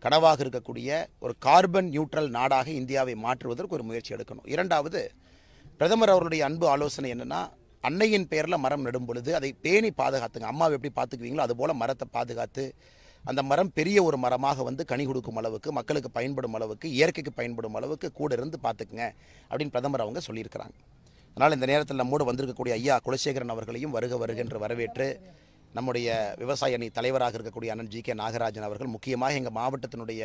கனவாக இருக்கக்கூடிய ஒரு கார்பன் நியூட்ரல் நாடாக இந்தியாவை மாற்றுவதற்கு ஒரு முயற்சி எடுக்கணும். இரண்டாவது, பிரதமர் அவருடைய அன்பு ஆலோசனை என்னன்னா, அன்னையின் பெயரில் மரம் நடும் பொழுது அதை பேணி பாதுகாத்துங்க. அம்மாவை எப்படி பார்த்துக்குவீங்களோ அதுபோல் மரத்தை பாதுகாத்து அந்த மரம் பெரிய ஒரு மரமாக வந்து கனி கொடுக்கும் அளவுக்கு, மக்களுக்கு பயன்படும் அளவுக்கு, இயற்கைக்கு பயன்படும் அளவுக்கு கூட இருந்து பார்த்துக்குங்க அப்படின்னு பிரதமர் அவங்க சொல்லியிருக்கிறாங்க. அதனால் இந்த நேரத்தில் நம்மோடு வந்திருக்கக்கூடிய ஐயா குலசேகரன் அவர்களையும் வருக வருக என்று வரவேற்று, நம்முடைய விவசாய அணி தலைவராக இருக்கக்கூடிய அண்ணன் ஜி.கே. நாகராஜன் அவர்கள், முக்கியமாக எங்கள் மாவட்டத்தினுடைய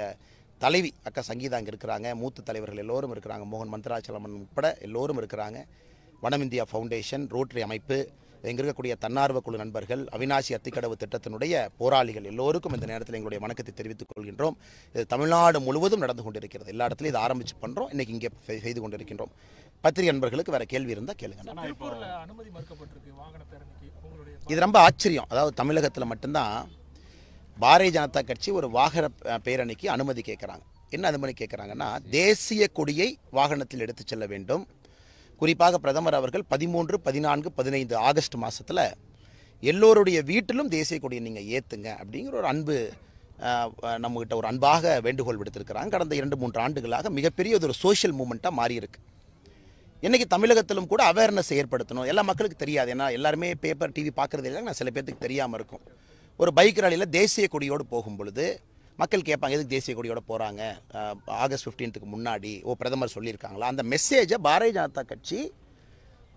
தலைவி அக்கா சங்கீதா அங்கே இருக்கிறாங்க, மூத்த தலைவர்கள் எல்லோரும் இருக்கிறாங்க, மோகன் மந்திராச்சலமன் உட்பட எல்லோரும் இருக்கிறாங்க, வனம் இந்தியா ஃபவுண்டேஷன், ரோட்டரி அமைப்பு, இங்கே இருக்கக்கூடிய தன்னார்வ குழு நண்பர்கள், அவிநாசி அத்திக்கடவு திட்டத்தினுடைய போராளிகள் எல்லோருக்கும் இந்த நேரத்தில் எங்களுடைய வணக்கத்தை தெரிவித்துக் கொள்கின்றோம். இது தமிழ்நாடு முழுவதும் நடந்து கொண்டிருக்கிறது. எல்லா இடத்துலையும் இதை ஆரம்பித்து பண்ணுறோம். இன்றைக்கி இங்கே செய்து கொண்டிருக்கின்றோம். பத்திரிகை நண்பர்களுக்கு வேறு கேள்வி இருந்தால் கேளுங்க. இது ரொம்ப ஆச்சரியம். அதாவது தமிழகத்தில் மட்டும்தான் பாரதிய ஜனதா கட்சி ஒரு வாகன பேரணிக்கு அனுமதி கேட்குறாங்க. என்ன அனுமதி கேட்குறாங்கன்னா, தேசிய கொடியை வாகனத்தில் எடுத்து செல்ல வேண்டும். குறிப்பாக பிரதமர் அவர்கள் 13, 14, 15 ஆகஸ்ட் மாதத்தில் எல்லோருடைய வீட்டிலும் தேசிய கொடியை நீங்கள் ஏற்றுங்க அப்படிங்கிற ஒரு அன்பு நம்மகிட்ட ஒரு அன்பாக வேண்டுகோள் விடுத்திருக்கிறாங்க. கடந்த 2-3 ஆண்டுகளாக மிகப்பெரிய ஒரு சோஷியல் மூமெண்ட்டாக மாறியிருக்கு. இன்றைக்கி தமிழகத்திலும் கூட அவேர்னஸ் ஏற்படுத்தணும். எல்லா மக்களுக்கு தெரியாது, ஏன்னா எல்லாருமே பேப்பர் டிவி பார்க்குறது இல்லை. நான் சில பேர்த்துக்கு தெரியாமல் இருக்கும். ஒரு பைக் ராலியில் தேசிய கொடியோடு போகும் பொழுது மக்கள் கேட்பாங்க, எதுக்கு தேசிய கொடியோடு போகிறாங்க, ஆகஸ்ட் 15க்கு முன்னாடி பிரதமர் சொல்லியிருக்காங்களா? அந்த மெசேஜை பாரதிய ஜனதா கட்சி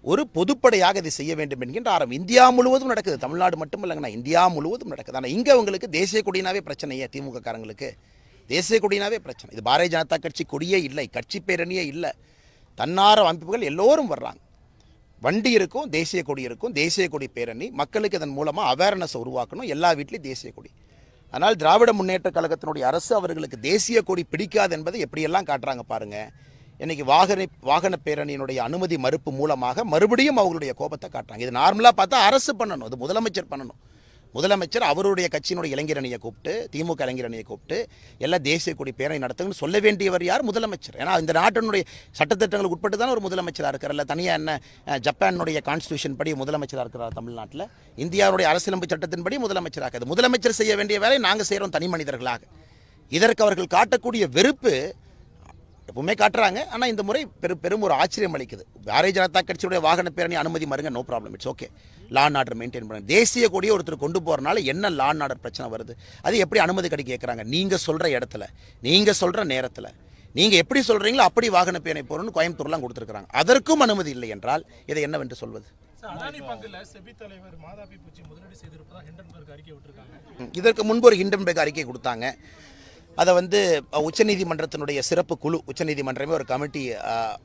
ஒரு பொதுப்படையாக இதை செய்ய வேண்டும் என்கின்ற ஆரம்பம் இந்தியா முழுவதும் நடக்குது. தமிழ்நாடு மட்டும் இல்லைங்கண்ணா, இந்தியா முழுவதும் நடக்குது. ஆனால் இங்கே உங்களுக்கு தேசிய கொடினாவே பிரச்சனையே. திமுக காரங்களுக்கு தேசிய கொடினாவே பிரச்சனை. இது பாரதிய ஜனதா கட்சி கொடியே இல்லை, கட்சி பேரணியே இல்லை. தன்னார்வ அமைப்புகள் எல்லோரும் வர்றாங்க. வண்டி இருக்கும், தேசிய கொடி இருக்கும், தேசிய கொடி பேரணி. மக்களுக்கு இதன் மூலமாக அவேர்னஸை உருவாக்கணும். எல்லா வீட்லேயும் தேசிய கொடி. ஆனால் திராவிட முன்னேற்ற கழகத்தினுடைய அரசு அவர்களுக்கு தேசிய கொடி பிடிக்காது என்பதை எப்படியெல்லாம் காட்டுறாங்க பாருங்கள். இன்றைக்கி வாகன பேரணியினுடைய அனுமதி மறுப்பு மூலமாக மறுபடியும் அவங்களுடைய கோபத்தை காட்டுறாங்க. இது நார்மலாக பார்த்தா அரசு பண்ணணும், இது முதலமைச்சர் பண்ணணும். முதலமைச்சர் அவருடைய கட்சியினுடைய இளைஞரணியை கூப்பிட்டு, திமுக இளைஞரணியை கூப்பிட்டு எல்லாம் தேசிய கொடி பேரணி நடத்துங்கன்னு சொல்ல வேண்டியவர் யார்? முதலமைச்சர். ஏன்னா இந்த நாட்டினுடைய சட்டத்திட்டங்களுக்கு உட்பட்டு தான் ஒரு முதலமைச்சராக இருக்கிறார். தனியாக என்ன ஜப்பானுடைய கான்ஸ்டியூஷன் படி முதலமைச்சராக இருக்கிறார் தமிழ்நாட்டில்? இந்தியாவுடைய அரசியலமைப்பு சட்டத்தின்படி முதலமைச்சராக. அது முதலமைச்சர் செய்ய வேண்டிய வேலை நாங்கள் செய்கிறோம் தனி மனிதர்களாக. இதற்கு அவர்கள் காட்டக்கூடிய வெறுப்பு எப்பவுமே காட்டுறாங்க. ஆனால் இந்த முறை பெரும் ஒரு ஆச்சரியம் அளிக்குது. பாரதிய ஜனதா கட்சியுடைய வாகன பேரணி அனுமதி மறுங்க, no problem, it's okay. Law and order maintain பண்ணுங்க. தேசிய கொடியை ஒருத்தர் கொண்டு போகிறனால என்ன லா அண்ட் ஆர்டர் பிரச்சனை வருது? அது எப்படி அனுமதி கிடைக்க கேட்குறாங்க? நீங்கள் சொல்கிற இடத்துல, நீங்கள் சொல்கிற நேரத்தில், நீங்கள் எப்படி சொல்கிறீங்களோ அப்படி வாகன பேரணி போகணும்னு கோயம்புத்தூர்லாம் கொடுத்துருக்காங்க. அதற்கும் அனுமதி இல்லை என்றால் இதை என்னவென்று சொல்வது? இதற்கு முன்பு ஒரு ஹிண்டன்பர்க் அறிக்கை கொடுத்தாங்க. அதை உச்சநீதிமன்றத்தினுடைய சிறப்பு குழு, உச்சநீதிமன்றமே ஒரு கமிட்டி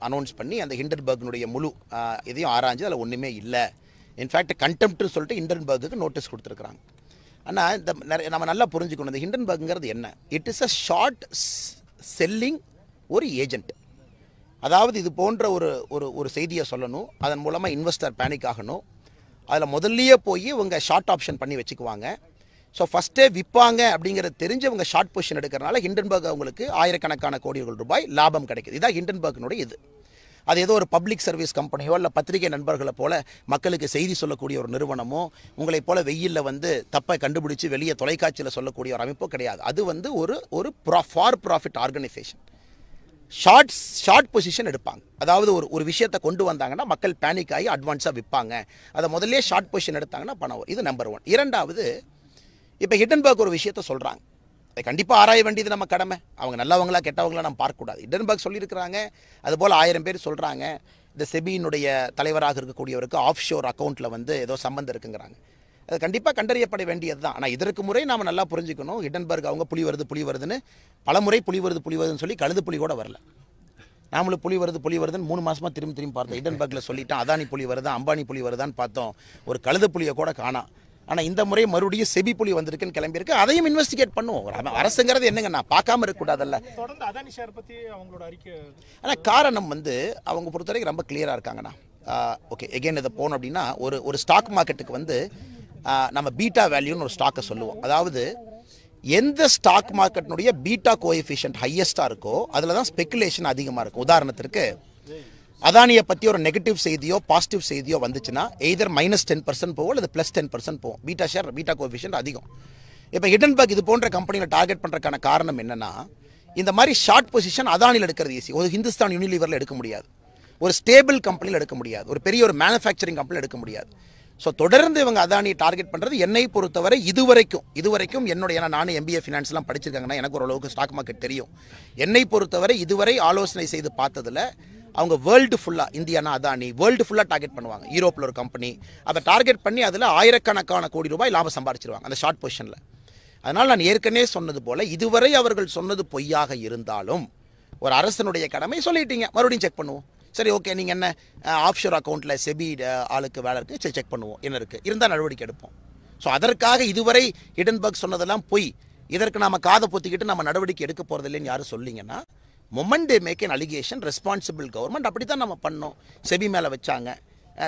அனௌன்ஸ் பண்ணி அந்த ஹிண்டன்பர்கினுடைய முழு இதையும் ஆராய்ஞ்சு அதில் ஒன்றுமே இல்லை. இன்ஃபேக்ட் கண்டெம்ப்ட்னு சொல்லிட்டு ஹிண்டன்பர்க்கு நோட்டீஸ் கொடுத்துருக்குறாங்க. ஆனால் இந்த நம்ம நல்லா புரிஞ்சுக்கணும், இந்த ஹிண்டன்பர்க்ங்கிறது என்ன? It is a short selling ஒரு ஏஜென்ட். அதாவது இது போன்ற ஒரு செய்தியை சொல்லணும், அதன் மூலமாக இன்வெஸ்டர் பேனிக் ஆகணும். அதில் முதல்லையே போய் இவங்க ஷார்ட் ஆப்ஷன் பண்ணி வச்சுக்குவாங்க. ஸோ ஃபஸ்ட்டே விற்பாங்க அப்படிங்கிறது தெரிஞ்சவங்க ஷார்ட் பொசிஷன் எடுக்கிறனால ஹிண்டன்பர்க் அவங்களுக்கு ஆயிரக்கணக்கான கோடிகள் ரூபாய் லாபம் கிடைக்குது. இதான் ஹிண்டன்பர்க்கினுடைய இது. அது ஏதோ ஒரு பப்ளிக் சர்வீஸ் கம்பெனியோ இல்லை பத்திரிகை நண்பர்களை போல மக்களுக்கு செய்தி சொல்லக்கூடிய ஒரு நிறுவனமோ, உங்களை போல வெயிலில் தப்பை கண்டுபிடிச்சு வெளியே தொலைக்காட்சியில் சொல்லக்கூடிய ஒரு அமைப்போ கிடையாது. அது ஒரு for profit organisation. Short position எடுப்பாங்க. அதாவது ஒரு விஷயத்தை கொண்டு வந்தாங்கன்னா மக்கள் பேனிக் ஆகி அட்வான்ஸாக விற்பாங்க. அதை முதல்ல ஷார்ட் பொசிஷன் எடுத்தாங்கன்னா பணம் வரும். இது நம்பர் 1. இரண்டாவது, இப்போ ஹிண்டன்பர்க் ஒரு விஷயத்த சொல்கிறாங்க, அதை கண்டிப்பாக ஆராய வேண்டியது நம்ம கடமை. அவங்க நல்லவங்களா கெட்டவங்களா நம்ம பார்க்கக்கூடாது. ஹிண்டன்பர்க் சொல்லியிருக்கிறாங்க, அதுபோல் 1000 பேர் சொல்கிறாங்க. இந்த செபியினுடைய தலைவராக இருக்கக்கூடியவருக்கு ஆஃப் ஷோர் அக்கௌண்ட்டில் ஏதோ சம்பந்தம் இருக்குங்கிறாங்க. அது கண்டிப்பாக கண்டறியப்பட வேண்டியது தான். ஆனால் இதற்கு முறை நாம் நல்லா புரிஞ்சுக்கணும், ஹிண்டன்பர்க் அவங்க புலி வருதுன்னு பல முறை புலி வருதுன்னு சொல்லி கழுது புலி கூட வரல. நாமளும் புலி வருதுன்னு 3 மாதமாக திரும்பி பார்த்தோம். ஹிண்டன்பர்க்கில் சொல்லிட்டான் அதானி புலி வருதா, அம்பானி புலி வருதான்னு பார்த்தோம். ஒரு கழுது புலியை கூட காணோம். ஆனால் இந்த முறை மறுபடியும் செபி புலி வந்திருக்குன்னு கிளம்பியிருக்கு. அதையும் இன்வெஸ்டிகேட் பண்ணுவோம். அரசுங்கிறது என்னங்க, நான் பார்க்காம இருக்கக்கூடாதல்ல. ஆனால் காரணம் அவங்க பொறுத்தவரைக்கும் ரொம்ப கிளியராக இருக்காங்கண்ணா. ஓகே, எகெயின் இதை போனோம் அப்படின்னா ஒரு ஸ்டாக் மார்க்கெட்டுக்கு நம்ம பீட்டா வேல்யூன்னு ஒரு ஸ்டாக்கை சொல்லுவோம். அதாவது எந்த ஸ்டாக் மார்க்கெட்டினுடைய பீட்டா கோஎஃபிஷியன்ட் ஹையஸ்ட்டாக இருக்கோ அதில் தான் ஸ்பெகுலேஷன் அதிகமாக இருக்கும். உதாரணத்திற்கு அதானியை பற்றி ஒரு நெகட்டிவ் செய்தியோ பாசிட்டிவ் செய்தியோ வந்துச்சுன்னா எய்தர் -10% போகும் அல்லது +10% போகும். பீட்டா கோஎஃபிஷியன்ட் அதிகம். இப்போ ஹிடன்பர்க் இது போன்ற கம்பெனியில் டார்கெட் பண்ணுறதுக்கான காரணம் என்னன்னா, இந்த மாதிரி ஷார்ட் பொசிஷன் அதானியில் எடுக்கிறது ஈஸி. ஒரு ஹிந்துஸ்தான் யூனிலீவரில் எடுக்க முடியாது, ஒரு ஸ்டேபிள் கம்பெனியில் எடுக்க முடியாது, ஒரு பெரிய ஒரு மேனுஃபேக்சரிங் கம்பெனியில் எடுக்க முடியாது. ஸோ தொடர்ந்து இவங்க அதானியை டார்கெட் பண்ணுறது என்னை பொறுத்தவரை இதுவரைக்கும் என்னுடைய, ஏன்னா நானும் MBA ஃபினான்ஸ்லாம் படிச்சிருக்காங்கன்னா எனக்கு ஓரளவுக்கு ஸ்டாக் மார்க்கெட் தெரியும். என்னை பொறுத்தவரை இதுவரை ஆலோசனை செய்து பார்த்ததில் அவங்க வேர்ல்டு ஃபுல்லாக, இந்தியானா அதானி வேர்ல்டு ஃபுல்லாக டார்கெட் பண்ணுவாங்க. யூரோப்பில் ஒரு கம்பெனி அதை டார்கெட் பண்ணி அதில் ஆயிரக்கணக்கான கோடி ரூபாய் லாபம் சம்பாதிச்சிருவாங்க அந்த ஷார்ட் பொசிஷனில். அதனால் நான் ஏற்கனவே சொன்னது போல் இதுவரை அவர்கள் சொன்னது பொய்யாக இருந்தாலும் ஒரு அரசனுடைய கடமை சொல்லிட்டீங்க, மறுபடியும் செக் பண்ணுவோம். சரி, ஓகே, நீங்கள் என்ன ஆஃப்ஷோர் அக்கௌண்ட்டில் செபி ஆளுக்கு வேலை இருக்குது, சரி செக் பண்ணுவோம், என்ன இருக்குது, இருந்தால் நடவடிக்கை எடுப்போம். ஸோ அதற்காக இதுவரை ஹிடன்பர்க் சொன்னதெல்லாம் பொய், இதற்கு நம்ம காதை பொத்திக்கிட்டு நம்ம நடவடிக்கை எடுக்க போகிறதில்லைன்னு யாரும் சொல்லிங்கன்னா, moment they make an allegation, responsible government அப்படி தான் நம்ம பண்ணோம். செபி மேலே வச்சாங்க,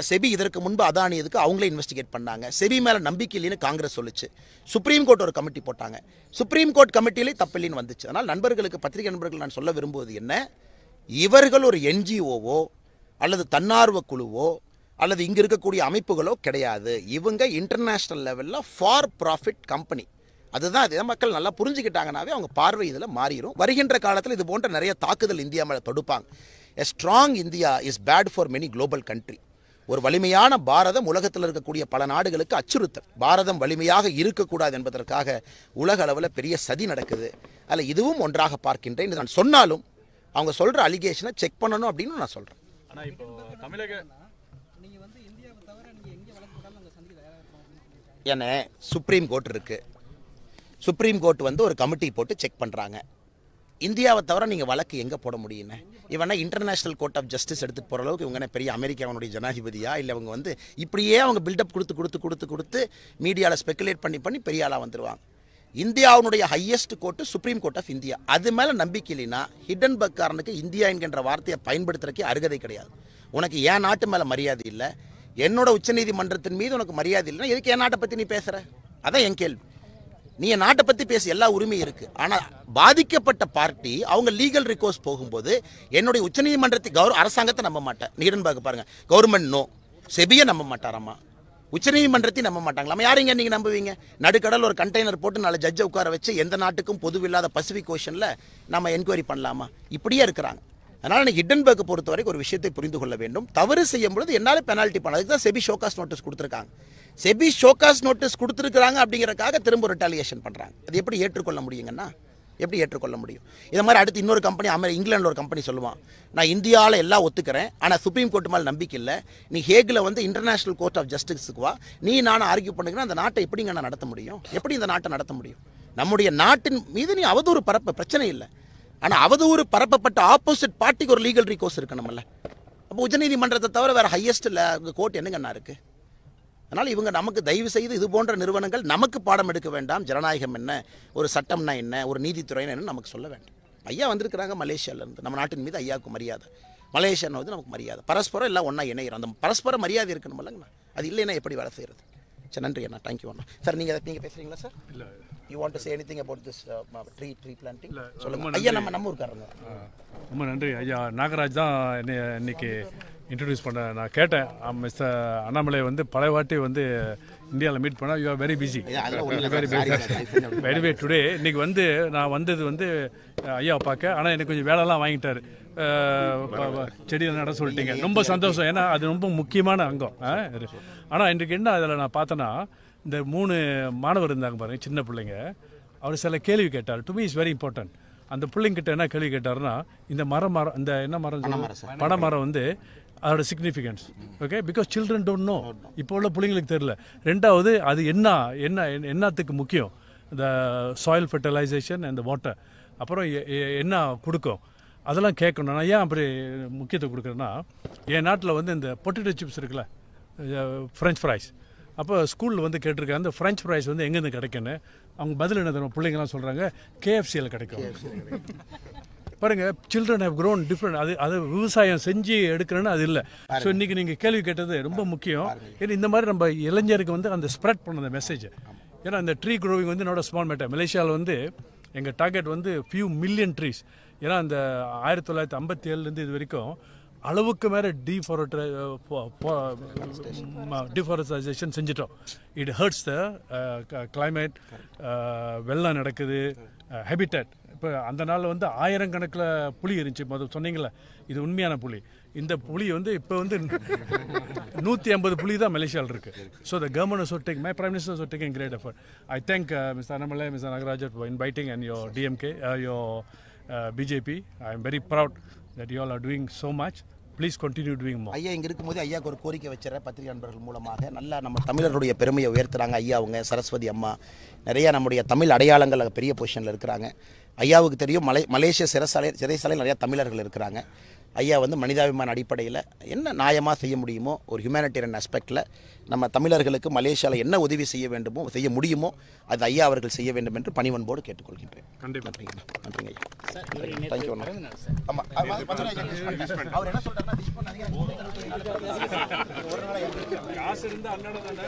செபி இதற்கு முன்பு அதானி இதுக்கு அவங்களே இன்வெஸ்டிகேட் பண்ணாங்க. செபி மேலே நம்பிக்கை இல்லைன்னு காங்கிரஸ் சொல்லிச்சு. சுப்ரீம் கோர்ட் ஒரு கமிட்டி போட்டாங்க, சுப்ரீம் கோர்ட் கமிட்டியிலே தப்பில்லைன்னு வந்துச்சு. அதனால் நண்பர்களுக்கு, பத்திரிகை நண்பர்கள் நான் சொல்ல விரும்புவது என்ன, இவர்கள் ஒரு NGOவோ அல்லது தன்னார்வ குழுவோ அல்லது இங்கே இருக்கக்கூடிய அமைப்புகளோ கிடையாது. இவங்க இன்டர்நேஷ்னல் லெவலில் ஃபார் ப்ராஃபிட் கம்பெனி. அதுதான் இதை மக்கள் நல்லா புரிஞ்சுக்கிட்டாங்கனாவே அவங்க பார்வை இதில் மாறிடும். வருகின்ற காலத்தில் இது போன்ற நிறைய தாக்குதல் இந்தியா மேலே தொடுப்பாங்க. A strong India is bad for many global country. ஒரு வலிமையான பாரதம் உலகத்தில் இருக்கக்கூடிய பல நாடுகளுக்கு அச்சுறுத்தல். பாரதம் வலிமையாக இருக்கக்கூடாது என்பதற்காக உலக அளவில் பெரிய சதி நடக்குது. அதில் இதுவும் ஒன்றாக பார்க்கின்றேன். நான் சொன்னாலும் அவங்க சொல்கிற அலிகேஷனை செக் பண்ணணும் அப்படின்னு நான் சொல்கிறேன். ஆனால் இப்போ தமிழக ஏன்னா சுப்ரீம் கோர்ட் இருக்குது, சுப்ரீம் கோர்ட் வந்து ஒரு கமிட்டி போட்டு செக் பண்ணுறாங்க. இந்தியாவை தவிர நீங்கள் வழக்கு எங்கே போட முடியுன்னு? இவனா இன்டர்நேஷ்னல் கோர்ட் ஆஃப் ஜஸ்டிஸ் எடுத்துகிட்டு போகிற அளவுக்கு இவங்க பெரிய அமெரிக்காவுடைய ஜனாதிபதியா? இல்லை அவங்க வந்து இப்படியே அவங்க பில்டப் கொடுத்து மீடியாவில் ஸ்பெக்குலேட் பண்ணி பெரிய ஆளாக வந்துடுவாங்க. இந்தியாவுடைய highest court supreme court of India. அது மேலே நம்பிக்கை இல்லைன்னா ஹிடன்பர்க்காரனுக்கு இந்தியா என்கின்ற வார்த்தையை பயன்படுத்துறதுக்கே அருகதை கிடையாது. உனக்கு என் நாட்டு மேலே மரியாதை இல்லை, என்னோட உச்சநீதிமன்றத்தின் மீது உனக்கு மரியாதை இல்லைன்னா எதுக்கு என் நாட்டை பற்றி நீ பேசுகிற? அதான் என் கேள்வி. நீ என் நாட்டை பற்றி பேச எல்லா உரிமையும் இருக்குது. ஆனால் பாதிக்கப்பட்ட பார்ட்டி அவங்க லீகல் ரிகோர்ஸ் போகும்போது என்னுடைய உச்சநீதிமன்றத்தை அரசாங்கத்தை நம்ப மாட்டேன். ஹிடன்பர்க் பாருங்க, கவர்மெண்ட் நோ, செபியை நம்ப மாட்டாராமா, உச்சநீதிமன்றத்தை நம்ப மாட்டாங்களாம். யாரைங்க நீங்கள் நம்புவீங்க? நடுக்கடல் ஒரு கண்டெய்னர் போட்டு 4 ஜட்ஜை உட்கார வச்சு எந்த நாட்டுக்கும் பொதுவில்லாத பசிபிக் ஓஷனில் நம்ம என்கொயரி பண்ணலாமா? இப்படியே இருக்கிறாங்க. அதனால் எனக்கு ஹிடன்பர்க்கை பொறுத்த வரைக்கும் ஒரு விஷயத்தை புரிந்து கொள்ள வேண்டும். தவறு செய்யும் பொழுது என்னால் பெனால்ட்டி பண்ண, அதுக்கு தான் செபி ஷோகாஸ் நோட்டீஸ் கொடுத்துருக்காங்க. செபி ஷோகாஸ் நோட்டீஸ் கொடுத்துருக்காங்க அப்படிங்கிறக்காக திரும்ப ரிட்டாலியேஷன் பண்ணுறாங்க. அது எப்படி ஏற்றுக்கொள்ள முடியுங்கன்னா? எப்படி ஏற்றுக்கொள்ள முடியும்? இதை மாதிரி அடுத்து இன்னொரு கம்பெனி இங்கிலாண்டில் ஒரு கம்பெனி சொல்லுவான், நான் இந்தியாவில் எல்லாம் ஒத்துக்கிறேன், ஆனால் சுப்ரீம் கோர்ட் மேலே நம்பிக்கை இல்லை, நீ ஹேகில் வந்து இன்டர்நேஷ்னல் கோர்ட் ஆஃப் ஜஸ்டிஸுக்கு வா, நீ நானும் ஆர்கியூ பண்ணுங்கன்னா அந்த நாட்டை எப்படிங்க நான் நடத்த முடியும்? எப்படி இந்த நாட்டை நடத்த முடியும்? நம்முடைய நாட்டின் மீது நீ அவதூறு பரப்ப பிரச்சனை இல்லை, ஆனால் அவதூறு பரப்பப்பட்ட ஆப்போசிட் பார்ட்டிக்கு ஒரு லீகல் ரிகோர்ஸ் இருக்கணும்ல. அப்போ உச்சநீதிமன்றத்தை தவிர வேறு ஹையஸ்ட்டில் கோர்ட் என்னங்கண்ணா இருக்குது? அதனால் இவங்க நமக்கு தயவு செய்து இது போன்ற நிறுவனங்கள் நமக்கு பாடம் எடுக்க வேண்டாம். ஜனநாயகம் என்ன, ஒரு சட்டம்னா என்ன, ஒரு நீதித்துறைனா என்ன நமக்கு சொல்ல வேண்டாம். ஐயா வந்திருக்கிறாங்க மலேசியாவிலேருந்து, நம்ம நாட்டின் மீது ஐயாவுக்கு மரியாதை, மலேசியான்னு வந்து நமக்கு மரியாதை, பரஸ்பரம் எல்லாம் ஒன்றா இணைகிறோம். அந்த பரஸ்பர மரியாதை இருக்கணும் இல்லைங்கண்ணா, அது இல்லைன்னா எப்படி வேலை செய்கிறது? சரி, நன்றி அண்ணா, தேங்க்யூ அண்ணா. சார் நீங்கள் பேசுகிறீங்களா சார்? இல்லை, you want to say anything about this tree planting? சொல்லுங்கள் ஐயா. நம்ம ஊருக்காரங்க. ரொம்ப நன்றி ஐயா. நாகராஜ் தான் என்னை இன்னைக்கு இன்ட்ரடியூஸ் பண்ண. நான் கேட்டேன், மிஸ்டர் அண்ணாமலை வந்து பல வாட்டி வந்து இந்தியாவில் மீட் பண்ணால் you are very busy, very way today இன்னைக்கு வந்து நான் வந்தது வந்து ஐயாவை பார்க்க. ஆனால் எனக்கு கொஞ்சம் வேலைலாம் வாங்கிட்டார், செடியில் நட சொல்லிட்டீங்க, ரொம்ப சந்தோஷம். ஏன்னா அது ரொம்ப முக்கியமான அங்கம். ஆனால் இன்றைக்கு என்ன அதில் நான் பார்த்தேன்னா, இந்த 3 மாணவர் இருந்தாங்க பாருங்க, சின்ன பிள்ளைங்க. அவர் சில கேள்வி கேட்டார். To me is very important. அந்த பிள்ளைங்கிட்ட என்ன கேள்வி கேட்டாருன்னா, இந்த மரம் இந்த என்ன மரம், பனைமரம் வந்து அதோட significance, okay, because children don't know. இப்போ உள்ள பிள்ளைங்களுக்கு தெரியல. ரெண்டாவது அது என்னத்துக்கு முக்கியம், இந்த சாயில் ஃபெர்டிலைசேஷன் அண்ட் வாட்டர், அப்புறம் என்ன கொடுக்கும், அதெல்லாம் கேட்கணும். நான் ஏன் அப்படி முக்கியத்துவம் கொடுக்குறேன்னா, என் நாட்டில் வந்து இந்த பொட்டேட்டோ சிப்ஸ் இருக்குல்ல, ஃப்ரெஞ்ச் ஃப்ரைஸ், அப்போ ஸ்கூலில் வந்து கேட்டிருக்காங்க அந்த ஃப்ரெஞ்ச் ஃப்ரைஸ் வந்து எங்கேருந்து கிடைக்குன்னு. அவங்க பதில் என்ன தரும், பிள்ளைங்கலாம் சொல்கிறாங்க KFCயில் கிடைக்கும். பாருங்கள், சில்ட்ரன் ஹேவ் க்ரோன் டிஃப்ரெண்ட். அது விவசாயம் செஞ்சு எடுக்கிறேன்னு அது இல்லை. ஸோ இன்றைக்கி நீங்கள் கேள்வி கேட்டது ரொம்ப முக்கியம். ஏன்னா இந்த மாதிரி நம்ம இளைஞருக்கு வந்து அந்த ஸ்ப்ரெட் பண்ண அந்த மெசேஜ். ஏன்னா இந்த ட்ரீ க்ரோவிங் வந்து என்னோட ஸ்மால் மேட்டர். மலேசியாவில் வந்து எங்கள் டார்கெட் வந்து ஃபியூ மில்லியன் ட்ரீஸ். ஏன்னா அந்த 1957 இது வரைக்கும் அளவுக்கு மேலே டிஃபாரஸ்டைசேஷன் செஞ்சிட்டோம். இட் ஹர்ட்ஸ் த கிளைமேட், வெள்ளம் நடக்குது, ஹேபிட்டட். இப்போ அந்த நாளில் வந்து ஆயிரக்கணக்கில் புலி இருந்துச்சு. முதல் சொன்னீங்களே, இது உண்மையான புலி. இந்த புலி வந்து இப்போ வந்து 150 புலி தான் மலேசியாவில் இருக்குது. So the government also take, my prime minister also taking great effort. I thank mister Annamalai, mister Nagarajan for inviting and your DMK, your BJP. I am very proud that you all are doing so much. Please continue doing more. ஐயா இங்கே இருக்கும்போது ஐயாவுக்கு ஒரு கோரிக்கை வச்சுற பத்திரிகை நண்பர்கள் மூலமாக நல்லா நம்ம தமிழர்களுடைய பெருமையை உயர்த்துறாங்க. ஐயா அவங்க, சரஸ்வதி அம்மா, நிறைய நம்முடைய தமிழ் அடையாளங்கள் பெரிய பொசிஷனில் இருக்கிறாங்க. ஐயாவுக்கு தெரியும் மலேசிய சிறைசாலையில் நிறையா தமிழர்கள் இருக்கிறாங்க. ஐயா வந்து மனிதாபிமான அடிப்படையில் என்ன நியாயமாக செய்ய முடியுமோ, ஒரு ஹியூமனிட்டேரியன் ஆஸ்பெக்டில் நம்ம தமிழர்களுக்கு மலேசியாவில் என்ன உதவி செய்ய முடியுமோ அது ஐயா அவர்கள் செய்ய வேண்டும் என்று பணிவன்போடு கேட்டுக்கொள்கின்றேன். கண்டிப்பாக. நன்றிங்க ஐயா. தேங்க்யூ. ஆமாம், அவர் என்ன சொல்கிறாருன்னா, காசு இருந்தால் அண்ணாட தானே.